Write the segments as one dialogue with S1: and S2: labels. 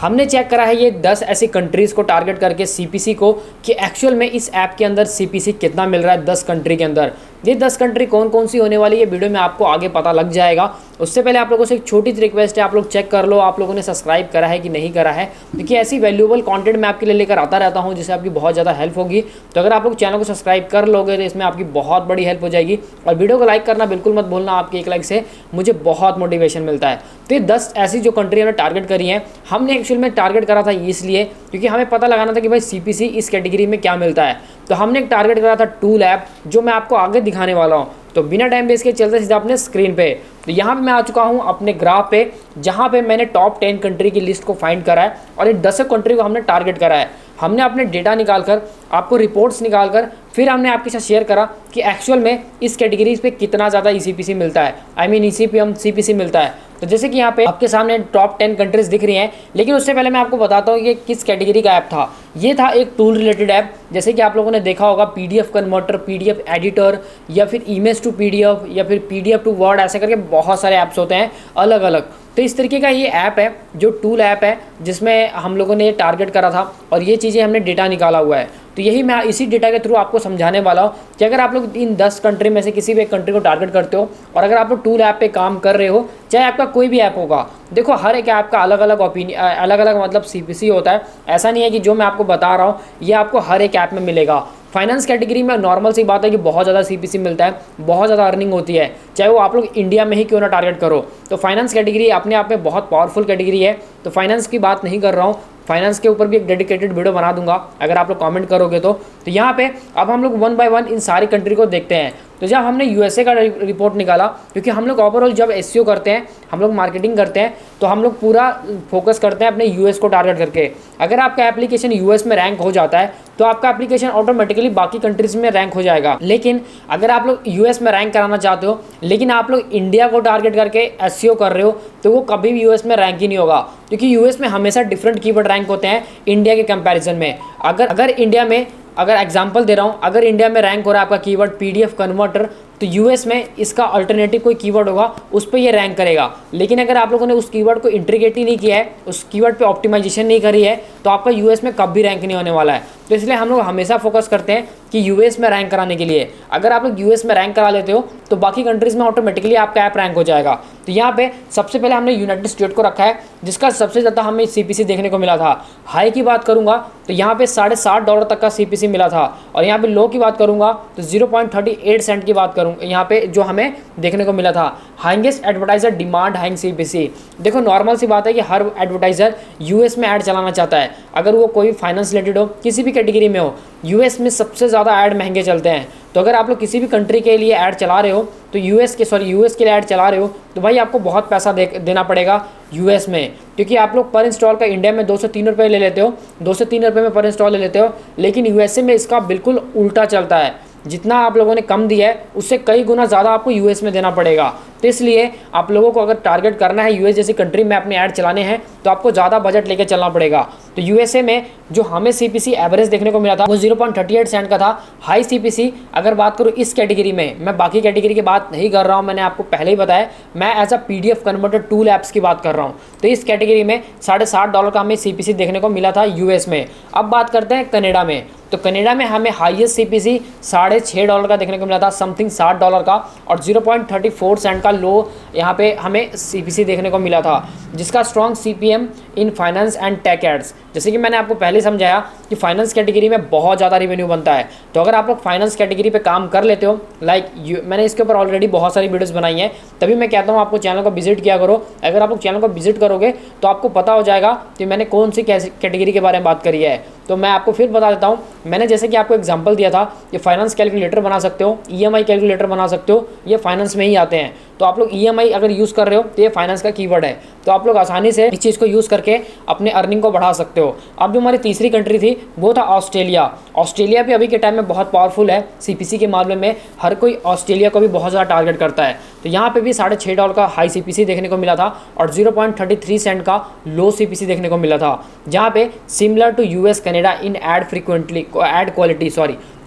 S1: हमने चेक करा है ये 10 ऐसी कंट्रीज़ को टारगेट करके सीपीसी को कि एक्चुअल में इस ऐप के अंदर सीपीसी कितना मिल रहा है 10 कंट्री के अंदर। ये 10 कंट्री कौन कौन सी होने वाली है वीडियो में आपको आगे पता लग जाएगा। उससे पहले आप लोगों से एक छोटी सी रिक्वेस्ट है, आप लोग चेक कर लो आप लोगों ने सब्सक्राइब करा है कि नहीं करा है, क्योंकि ऐसी वैल्यूएबल कंटेंट मैं आपके लिए लेकर आता रहता हूं जिससे आपकी बहुत ज़्यादा हेल्प होगी। तो अगर आप लोग चैनल को सब्सक्राइब कर लोगे तो इसमें आपकी बहुत बड़ी हेल्प हो जाएगी। और वीडियो को लाइक करना बिल्कुल मत भूलना, आपके एक लाइक से मुझे बहुत मोटिवेशन मिलता है। तो ये 10 ऐसी जो कंट्री हमने टारगेट करी हैं, हमने एक्चुअल में टारगेट करा था इसलिए क्योंकि हमें पता लगाना था कि भाई सीपीसी इस कैटेगरी में क्या मिलता है। तो हमने एक टारगेट करा था टूल ऐप, जो मैं आपको आगे दिखाने वाला हूँ। तो बिना टाइम वेस्ट के चलते सीधा अपने स्क्रीन पे। तो यहाँ पे मैं आ चुका हूँ अपने ग्राफ पे, जहाँ पे मैंने टॉप 10 कंट्री की लिस्ट को फाइंड करा है और इन 10 कंट्री को हमने टारगेट करा है। हमने अपने डेटा निकाल कर, आपको रिपोर्ट्स निकाल कर, फिर हमने आपके साथ शेयर करा कि एक्चुअल में इस कैटेगरीज पे कितना ज़्यादा ईसीपीसी मिलता है, आई मीन सीपीसी मिलता है। तो जैसे कि यहाँ पे आपके सामने टॉप 10 कंट्रीज दिख रही हैं, लेकिन उससे पहले मैं आपको बताता हूँ कि किस कैटेगरी का ऐप था। ये था एक टूल रिलेटेड ऐप, जैसे कि आप लोगों ने देखा होगा पीडीएफ कन्वर्टर, पीडीएफ एडिटर, या फिर इमेज टू पीडीएफ, या फिर पीडीएफ टू वर्ड, ऐसे करके बहुत सारे ऐप्स होते हैं अलग अलग। तो इस तरीके का ये ऐप है जो टूल ऐप है, जिसमें हम लोगों ने ये टारगेट करा था और ये चीज़ें हमने डेटा निकाला हुआ है। तो यही मैं इसी डेटा के थ्रू आपको समझाने वाला हूँ कि अगर आप लोग इन 10 कंट्री में से किसी भी एक कंट्री को टारगेट करते हो और अगर आप लोग टूल ऐप पे काम कर रहे हो, चाहे आपका कोई भी ऐप होगा, देखो हर एक ऐप का अलग अलग ओपिनियन, अलग अलग मतलब सीपीसी होता है। ऐसा नहीं है कि जो मैं आपको बता रहा हूँ ये आपको हर एक ऐप में मिलेगा। फाइनेंस कैटेगरी में नॉर्मल सी बात है कि बहुत ज़्यादा सीपीसी मिलता है, बहुत ज़्यादा अर्निंग होती है, चाहे वो आप लोग इंडिया में ही क्यों ना टारगेट करो। तो फाइनेंस कैटेगरी अपने आप में बहुत पावरफुल कैटेगरी है। तो फाइनेंस की बात नहीं कर रहा हूँ, फाइनेंस के ऊपर भी एक डेडिकेटेड वीडियो बना दूंगा अगर आप लोग कमेंट करोगे तो। यहाँ पे अब हम लोग 1 बाय 1 इन सारी कंट्री को देखते हैं। तो जब हमने यूएसए का रिपोर्ट निकाला, क्योंकि हम लोग ओवरऑल जब एसईओ करते हैं, हम लोग मार्केटिंग करते हैं, तो हम लोग पूरा फोकस करते हैं अपने यूएस को टारगेट करके। अगर आपका एप्लीकेशन यूएस में रैंक हो जाता है तो आपका एप्लीकेशन ऑटोमेटिकली बाकी कंट्रीज में रैंक हो जाएगा। लेकिन अगर आप लोग यूएस में रैंक कराना चाहते हो लेकिन आप लोग इंडिया को टारगेट करके एसईओ कर रहे हो, तो वो कभी भी यूएस में रैंक ही नहीं होगा, क्योंकि यूएस में हमेशा डिफरेंट कीवर्ड रैंक होते हैं इंडिया के कंपैरिजन में। अगर इंडिया में, अगर एग्जांपल दे रहा हूँ, अगर इंडिया में रैंक हो रहा है आपका कीवर्ड पीडीएफ कन्वर्टर, तो यूएस में इसका अल्टरनेटिव कोई कीवर्ड होगा, उस पर ये रैंक करेगा। लेकिन अगर आप लोगों ने उस कीवर्ड को इंटीग्रेट ही नहीं किया है, उस कीवर्ड पे ऑप्टिमाइजेशन नहीं करी है, तो आपका यूएस में कभी रैंक नहीं होने वाला है। तो इसलिए हम लोग हमेशा फोकस करते हैं कि यूएस में रैंक कराने के लिए। अगर आप लोग यूएस में रैंक करा लेते हो तो बाकी कंट्रीज़ में ऑटोमेटिकली आपका ऐप रैंक हो जाएगा। तो यहाँ पे सबसे पहले हमने यूनाइटेड स्टेट को रखा है, जिसका सबसे ज़्यादा हमें सीपीसी देखने को मिला था। हाई की बात करूँगा तो यहाँ पे $60.5 तक का सीपीसी मिला था, और यहाँ पे लो की बात करूँगा तो 0.38 सेंट की बात करूँ यहाँ पे जो हमें देखने को मिला था। हाईएस्ट एडवर्टाइजर डिमांड हाइंग सीपीसी, देखो नॉर्मल सी बात है कि हर एडवर्टाइजर यूएस में ऐड चलाना चाहता है। अगर वो कोई फाइनेंस रिलेटेड हो, किसी भी कैटेगरी में हो, यूएस में सबसे ज़्यादा ऐड महंगे चलते हैं। तो अगर आप लोग किसी भी कंट्री के लिए ऐड चला रहे हो तो यूएस के लिए ऐड चला रहे हो तो भाई आपको बहुत पैसा देना पड़ेगा यूएस में, क्योंकि आप लोग पर इंस्टॉल का इंडिया में 2 से 3 रुपये ले लेते हो, 2 से 3 रुपये में पर इंस्टॉल ले लेते हो, लेकिन यूएसए में इसका बिल्कुल उल्टा चलता है। जितना आप लोगों ने कम दिया है उससे कई गुना ज़्यादा आपको यूएस में देना पड़ेगा। तो इसलिए आप लोगों को अगर टारगेट करना है यूएस जैसी कंट्री में अपने ऐड चलाने हैं तो आपको ज़्यादा बजट लेके चलना पड़ेगा। तो यूएसए में जो हमें सीपीसी एवरेज देखने को मिला था वो 0.38 सेंट का था। हाई सीपीसी अगर बात करूँ इस कैटेगरी में, मैं बाकी कैटेगरी की बात नहीं कर रहा हूँ, मैंने आपको पहले ही बताया, मैं as a PDF converter tool apps की बात कर रहा हूँ। तो इस कैटेगरी में $60.5 का हमें सीपीसी देखने को मिला था यूएस में। अब बात करते हैं कनाडा में। तो कनाडा में हमें हाईएस्ट सीपीसी $6.5 का देखने को मिला था, समथिंग $60 का, और 0.34 सेंट का लो यहाँ पे हमें सीपीसी देखने को मिला था, जिसका strong CPM in finance and tech ads. जैसे कि मैंने आपको पहले समझाया कि फाइनेंस कैटेगरी में बहुत ज़्यादा रेवेन्यू बनता है। तो अगर आप लोग फाइनेंस कैटेगरी पे काम कर लेते हो, मैंने इसके ऊपर ऑलरेडी बहुत सारी वीडियोस बनाई हैं, तभी मैं कहता हूँ आपको चैनल को विजिट किया करो। अगर आप लोग चैनल को विजिट करोगे तो आपको पता हो जाएगा कि मैंने कौन सी कैटेगरी के बारे में बात करी है। तो मैं आपको फिर बता देता हूँ, मैंने जैसे कि आपको एग्जांपल दिया था कि फाइनेंस कैलकुलेटर बना सकते हो, ईएमआई कैलकुलेटर बना सकते हो, ये फाइनेंस में ही आते हैं। तो आप लोग ईएमआई अगर यूज़ कर रहे हो तो ये फाइनेंस का कीवर्ड है, तो आप लोग आसानी से इस चीज़ को यूज़ करके अपने अर्निंग को बढ़ा सकते हो। अब जो हमारी तीसरी कंट्री थी वो था ऑस्ट्रेलिया। ऑस्ट्रेलिया भी अभी के टाइम में बहुत पावरफुल है सीपीसी के मामले में, हर कोई ऑस्ट्रेलिया को भी बहुत ज़्यादा टारगेट करता है। तो यहाँ पे भी $6.5 का हाई सीपीसी देखने को मिला था और 0.33 सेंट का लो सीपीसी देखने को मिला था, जहाँ पे similar to US Canada in ad quality.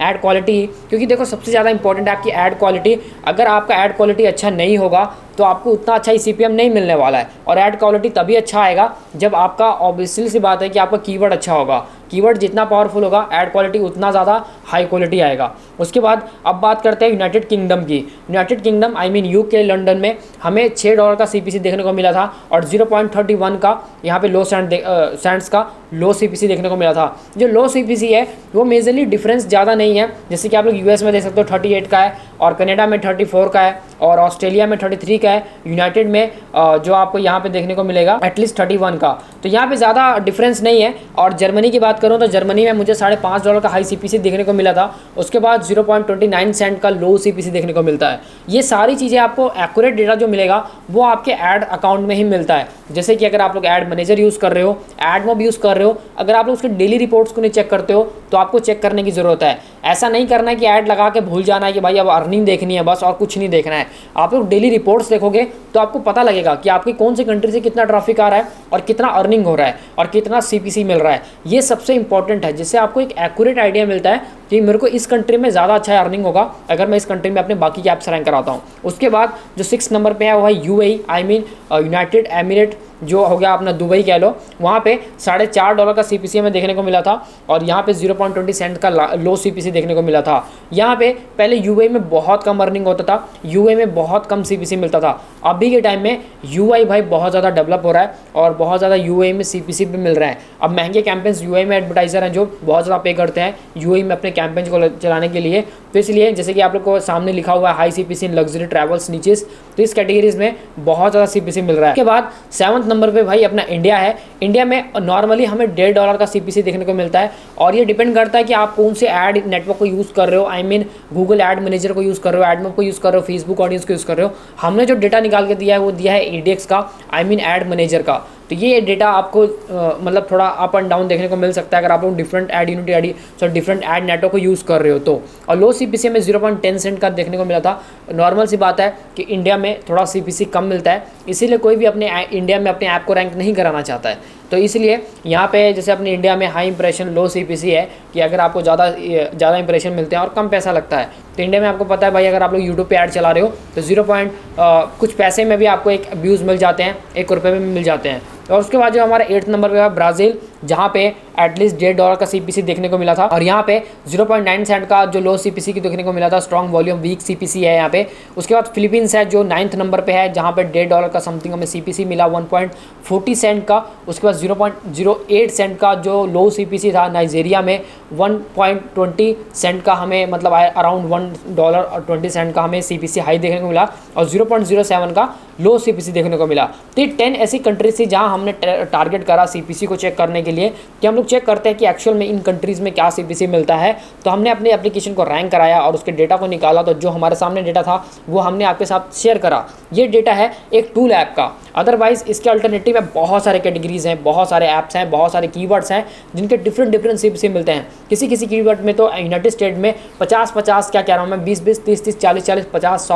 S1: Ad quality, क्योंकि देखो सबसे ज़्यादा इंपॉर्टेंट है आपकी ऐड क्वालिटी। अगर आपका ऐड क्वालिटी अच्छा नहीं होगा तो आपको उतना अच्छा CPM नहीं मिलने वाला है। और ऐड क्वालिटी तभी अच्छा आएगा जब आपका, ऑब्वियसली सी बात है कि आपका कीवर्ड अच्छा होगा। कीवर्ड जितना पावरफुल होगा ऐड क्वालिटी उतना ज़्यादा हाई क्वालिटी आएगा। उसके बाद अब बात करते हैं यूनाइटेड किंगडम की। United kingdom I mean UK London में हमें $6 का CPC देखने को मिला था और 0.31 का यहाँ पे सेंट्स का लो CPC देखने को मिला था। जो लो CPC है वो मेजरली डिफरेंस ज़्यादा नहीं है, जैसे कि आप लोग US में देख सकते हो 38 का है और कनाडा में 34 का है और ऑस्ट्रेलिया में 33 का है। यूनाइटेड में जो आपको यहाँ पे देखने को मिलेगा एटलीस्ट 31 का, तो यहाँ पे ज़्यादा डिफरेंस नहीं है। और जर्मनी की बात करूँ तो जर्मनी में मुझे $5.5 का हाई CPC देखने को मिला था, उसके बाद 0.29 सेंट का लो CPC देखने को मिलता है। ये सारी चीज़ें आपको एक्यूरेट डेटा जो मिलेगा वो आपके ऐड अकाउंट में ही मिलता है। जैसे कि अगर आप लोग ऐड मैनेजर यूज़ कर रहे हो, एडमॉब यूज़ कर रहे हो, अगर आप लोग उसके डेली रिपोर्ट्स को नहीं चेक करते हो तो आपको चेक करने की ज़रूरत है। ऐसा नहीं करना है कि ऐड लगा के भूल जाना है कि भाई अब अर्निंग देखनी है बस और कुछ नहीं देखना है। आप लोग डेली रिपोर्ट्स देखोगे तो आपको पता लगेगा कि आपकी कौन सी कंट्री से कितना ट्रैफिक आ रहा है और कितना अर्निंग हो रहा है और कितना CPC मिल रहा है। ये सबसे इंपॉर्टेंट है, जिससे आपको एक एक्यूरेट आइडिया मिलता है कि मेरे को इस कंट्री में ज़्यादा अच्छा अर्निंग होगा अगर मैं इस कंट्री में अपने बाकी के ऐप्स रैंक कराता हूँ। उसके बाद जो 6 नंबर पे है वो है UAE I mean United emirate, जो हो गया अपना दुबई कह लो। वहाँ पे $4.5 का CPC हमें देखने को मिला था और यहाँ पे 0.20 सेंट का लो CPC देखने को मिला था। यहाँ पे पहले UAE में बहुत कम अर्निंग होता था, UAE में बहुत कम CPC मिलता था। अभी के टाइम में UAE भाई बहुत ज़्यादा डेवलप हो रहा है और बहुत ज़्यादा UAE में CPC भी मिल रहा है। अब महंगे कैंपेन्स UAE में एडवर्टाइज़र हैं जो बहुत ज़्यादा पे करते हैं UAE में अपने कैंपेन्स को चलाने के लिए। तो इसलिए जैसे कि आप लोग को सामने लिखा हुआ है हाई CPC इन लग्जरी ट्रैवल्स नीचेस, तो इस कैटेगरीज में बहुत ज़्यादा CPC मिल रहा है। उसके बाद 7th नंबर पे भाई अपना इंडिया है। इंडिया में नॉर्मली हमें $1.5 का CPC देखने को मिलता है और ये डिपेंड करता है कि आप कौन से ऐड नेटवर्क को यूज़ कर रहे हो, I mean Google add manager को यूज़ कर रहे हो, एडमॉब को यूज़ कर रहे हो, फेसबुक ऑडियंस को यूज़ कर रहे हो। हमने जो डेटा निकाल के दिया है वो दिया है ADX का, आई मीन ऐड मैनेजर का। तो ये डेटा आपको मतलब थोड़ा अप एंड डाउन देखने को मिल सकता है अगर आप लोग डिफरेंट ऐड नेटवर्क को यूज़ कर रहे हो तो। और लो CPC में 0.10 सेंट का देखने को मिला था। नॉर्मल सी बात है कि इंडिया में थोड़ा CPC कम मिलता है, इसीलिए कोई भी अपने इंडिया में अपने ऐप को रैंक नहीं कराना चाहता है। तो इसलिए यहाँ पे जैसे अपने इंडिया में हाई इंप्रेशन लो CPC है कि अगर आपको ज़्यादा इंप्रेशन मिलते हैं और कम पैसा लगता है। तो इंडिया में आपको पता है भाई अगर आप लोग यूट्यूब पे ऐड चला रहे हो तो कुछ पैसे में भी आपको एक व्यूज़ मिल जाते हैं, ₹1 में मिल जाते हैं। और उसके बाद जो हमारा 8th नंबर पे है ब्राज़ील, जहाँ पे एटलीस्ट $1.5 का CPC देखने को मिला था और यहाँ पे 0.9 सेंट का जो लो CPC की देखने को मिला था। स्ट्रॉन्ग वॉल्यूम वीक CPC है यहाँ पे। उसके बाद फिलीपींस है जो 9th नंबर पे है, जहाँ पे $1.5 का समथिंग हमें CPC मिला 1.40 सेंट का। उसके बाद 0.08 सेंट का जो लो CPC था नाइजीरिया में, 1.20 सेंट का हमें मतलब अराउंड $1.20 का हमें CPC हाई देखने को मिला और 0.07 का लो CPC देखने को मिला। तो ये 10 ऐसी कंट्रीज थी जहाँ हमने टारगेट करा CPC को चेक करने के लिए कि हम लोग चेक करते हैं कि एक्चुअल में इन कंट्रीज़ में क्या CPC मिलता है। तो हमने अपने एप्लीकेशन को रैंक कराया और उसके डेटा को निकाला। तो जो हमारे सामने डेटा था वो हमने आपके साथ शेयर करा। ये डेटा है एक टूल ऐप का। अदरवाइज़ इसके अल्टरनेटिव में बहुत सारे कैटेगरीज हैं, बहुत सारे ऐप्स हैं, बहुत सारे कीवर्ड्स हैं जिनके डिफरेंट CPC मिलते हैं। किसी कीवर्ड में तो यूनाइटेड स्टेट में 50 क्या कह रहा हूँ मैं, 20 30 40 50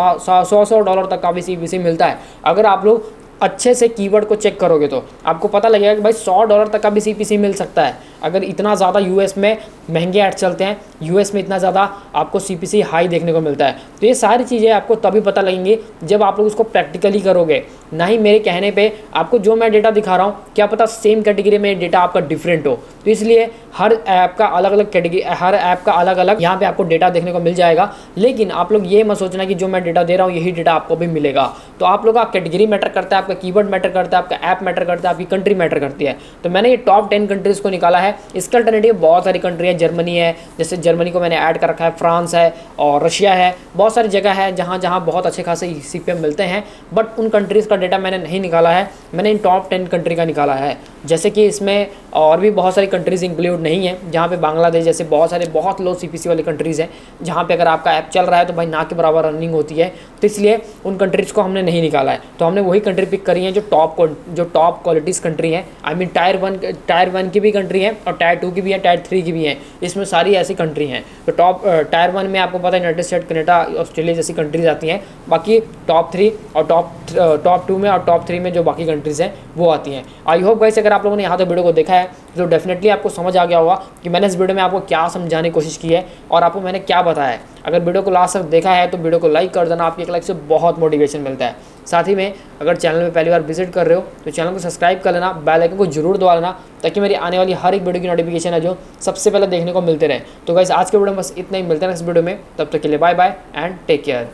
S1: 100 डॉलर तक का भी CPC मिलता है। अगर आप लोग अच्छे से कीवर्ड को चेक करोगे तो आपको पता लगेगा कि भाई $100 तक का भी CPC मिल सकता है। अगर इतना ज़्यादा US में महंगे ऐड चलते हैं, US में इतना ज़्यादा आपको CPC हाई देखने को मिलता है। तो ये सारी चीज़ें आपको तभी पता लगेंगी जब आप लोग उसको प्रैक्टिकली करोगे, ना ही मेरे कहने पे आपको जो मैं डेटा दिखा रहा हूँ क्या पता सेम कैटेगरी में डेटा आपका डिफरेंट हो। तो इसलिए हर ऐप का अलग अलग कैटेगरी, हर ऐप का अलग अलग यहाँ पे आपको डेटा देखने को मिल जाएगा। लेकिन आप लोग ये मत सोचना कि जो मैं डेटा दे रहा हूँ यही डेटा आपको भी मिलेगा। तो आप लोग का कैटेगरी मैटर करता है, आपका कीवर्ड मैटर करता है, आपका ऐप मैटर करता है, आपकी कंट्री मैटर करती है। तो मैंने ये टॉप 10 कंट्रीज़ को निकाला है। इसके अल्टरनेटिव बहुत सारी कंट्री है, जर्मनी है, जैसे जर्मनी को मैंने ऐड कर रखा है, फ्रांस है और रशिया है। बहुत सारी जगह है जहाँ बहुत अच्छे खासे CPM मिलते हैं, बट उन कंट्रीज़ का डेटा मैंने नहीं निकाला है। मैंने इन टॉप 10 कंट्री का निकाला है। जैसे कि इसमें और भी बहुत सारी कंट्रीज़ इंक्लूड नहीं है, जहाँ पे बांग्लादेश जैसे बहुत लो CPC वाली कंट्रीज़ हैं, जहाँ पे अगर आपका ऐप चल रहा है तो भाई ना के बराबर रनिंग होती है। तो इसलिए उन कंट्रीज़ को हमने नहीं निकाला है। तो हमने वही कंट्री पिक करी है जो टॉप क्वालिटीज़ कंट्री है। आई मीन टायर 1 की भी कंट्री है और टायर 2 की भी है, टायर 3 की भी है। इसमें सारी ऐसी कंट्री हैं। तो टायर 1 में आपको पता है यूनाइटेड स्टेट, कनाडा, ऑस्ट्रेलिया जैसी कंट्रीज आती हैं। बाकी टॉप 3 और टॉप 2 में और टॉप 3 में जो बाकी कंट्रीज़ हैं वो आती हैं। आई होप गाइस अगर अगर आप लोगों ने यहाँ तक वीडियो को देखा है तो डेफिनेटली आपको समझ आ गया होगा कि मैंने इस वीडियो में आपको क्या समझाने की कोशिश की है और आपको मैंने क्या बताया है। अगर वीडियो को लास्ट तक देखा है तो वीडियो को लाइक कर देना, आपकी एक लाइक से बहुत मोटिवेशन मिलता है। साथ ही में अगर चैनल में पहली बार विजिट कर रहे हो तो चैनल को सब्सक्राइब कर लेना, बेल आइकन को जरूर दबा लेना, ताकि मेरी आने वाली हर एक वीडियो की नोटिफिकेशन है जो सबसे पहले देखने को मिलते रहे। तो गाइस आज के वीडियो में बस इतना ही, मिलते हैं नेक्स्ट वीडियो में, तब तक के लिए bye bye and take care.